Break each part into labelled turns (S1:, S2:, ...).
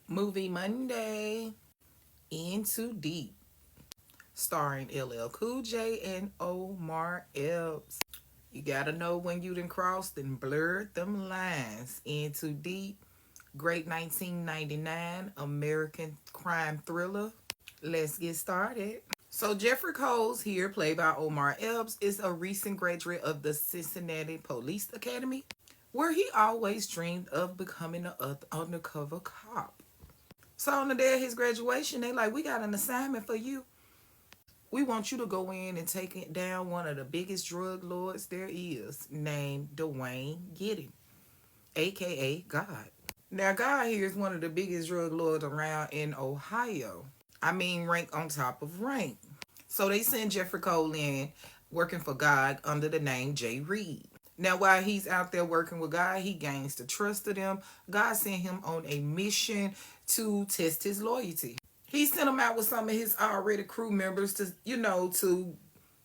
S1: Movie Monday, In Too Deep, starring LL Cool J and Omar Epps. You gotta know when you done crossed and blurred them lines. In Too Deep, great 1999 American crime thriller. Let's get started. So Jeffrey Coles here, played by Omar Epps, is a recent graduate of the Cincinnati Police Academy, where he always dreamed of becoming an undercover cop. So on the day of his graduation, they like, we got an assignment for you. We want you to go in and take it down one of the biggest drug lords there is, named Dwayne Gidding, aka God. Now, God here is one of the biggest drug lords around in Ohio. I mean, rank on top of rank. So they send Jeffrey Cole in working for God under the name Jay Reed. Now, while he's out there working with God, he gains the trust of them. God sent him on a mission to test his loyalty. He sent him out with some of his already crew members to, to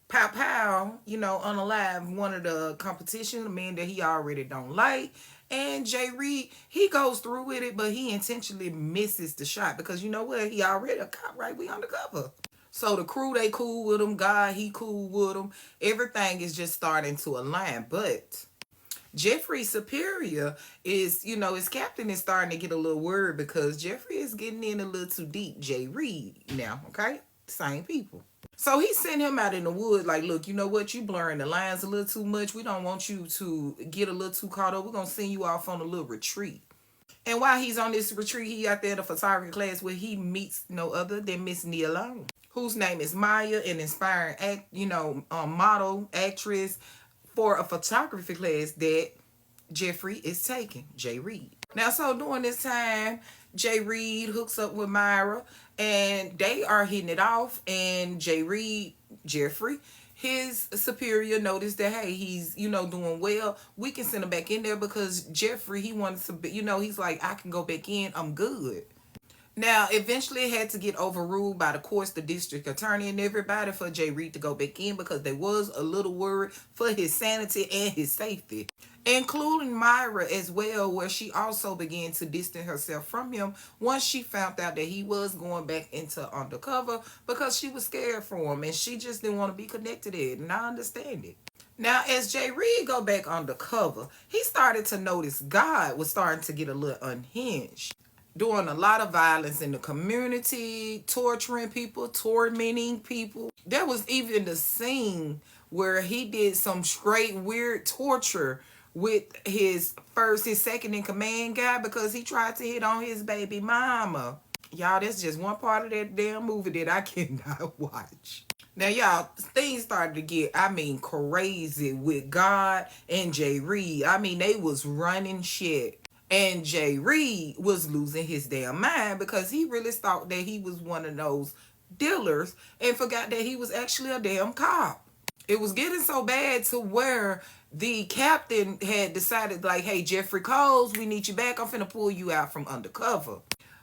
S1: pow pow, unalive one of the competition, the men that he already don't like. And Jay Reed, he goes through with it, but he intentionally misses the shot because you know what? He already a cop, right? We undercover. So the crew, they cool with him. God, he cool with him. Everything is just starting to align. But Jeffrey's superior is, his captain is starting to get a little worried because Jeffrey is getting in a little too deep. Jay Reed now, okay? Same people. So he sent him out in the woods like, look, you know what? You blurring the lines a little too much. We don't want you to get a little too caught up. We're going to send you off on a little retreat. And while he's on this retreat, he out there in a photography class where he meets no other than Miss Nia Long, whose name is Maya, an inspiring model, actress for a photography class that Jeffrey is taking, Jay Reed. Now, so during this time, Jay Reed hooks up with Myra and they are hitting it off. And Jay Reed, Jeffrey, his superior noticed that, hey, he's, doing well. We can send him back in there because Jeffrey, he wants to be, he's like, I can go back in. I'm good. Now, eventually it had to get overruled by the courts, the district attorney, and everybody for Jay Reed to go back in because they was a little worried for his sanity and his safety, including Myra as well, where she also began to distance herself from him once she found out that he was going back into undercover because she was scared for him and she just didn't want to be connected to it, and I understand it. Now, as Jay Reed go back undercover, he started to notice God was starting to get a little unhinged, doing a lot of violence in the community, torturing people, tormenting people. There was even the scene where he did some straight weird torture with his second in command guy because he tried to hit on his baby mama. Y'all, that's just one part of that damn movie that I cannot watch. Now, y'all, things started to get, crazy with God and Jay Reed. They was running shit. And Jay Reed was losing his damn mind because he really thought that he was one of those dealers and forgot that he was actually a damn cop. It was getting so bad to where the captain had decided like, hey, Jeffrey Coles, we need you back. I'm finna pull you out from undercover.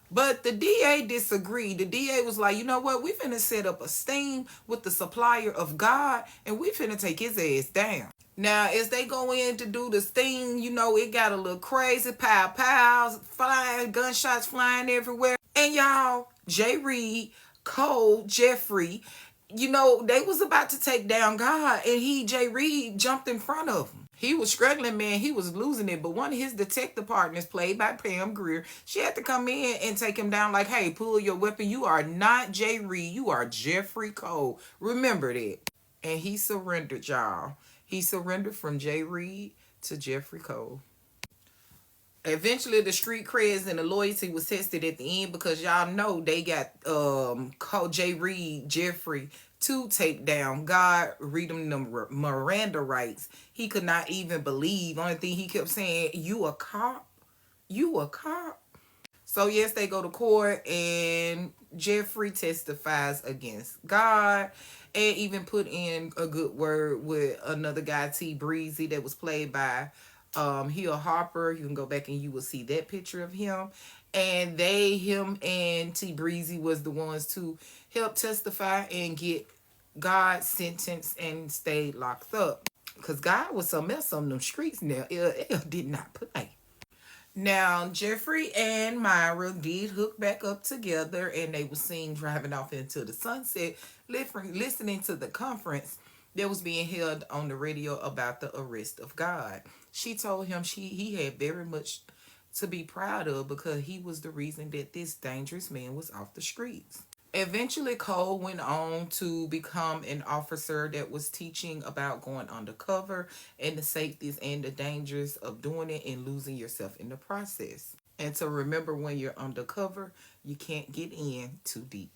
S1: But the DA disagreed. The DA was like, you know what? We finna set up a sting with the supplier of God and we finna take his ass down. Now, as they go in to do this thing, it got a little crazy. Pow, pows, flying, gunshots flying everywhere. And y'all, Jay Reed, Cole, Jeffrey, they was about to take down God. And Jay Reed, jumped in front of him. He was struggling, man. He was losing it. But one of his detective partners, played by Pam Grier, she had to come in and take him down like, hey, pull your weapon. You are not Jay Reed. You are Jeffrey Cole. Remember that. And he surrendered, y'all. He surrendered from Jay Reed to Jeffrey Cole. Eventually, the street creds and the loyalty was tested at the end because y'all know they got Jay Reed, Jeffrey, to take down God, read him the Miranda rights. He could not even believe. Only thing he kept saying, you a cop? You a cop? So yes, they go to court and Jeffrey testifies against God and even put in a good word with another guy, T. Breezy, that was played by Hill Harper. You can go back and you will see that picture of him. And him and T. Breezy was the ones to help testify and get God sentenced and stayed locked up. Because God was something else on them streets now. It did not play. Now, Jeffrey and Myra did hook back up together and they were seen driving off into the sunset, listening to the conference that was being held on the radio about the arrest of God. She told him he had very much to be proud of because he was the reason that this dangerous man was off the streets. Eventually, Cole went on to become an officer that was teaching about going undercover and the safeties and the dangers of doing it and losing yourself in the process. And to remember when you're undercover, you can't get in too deep.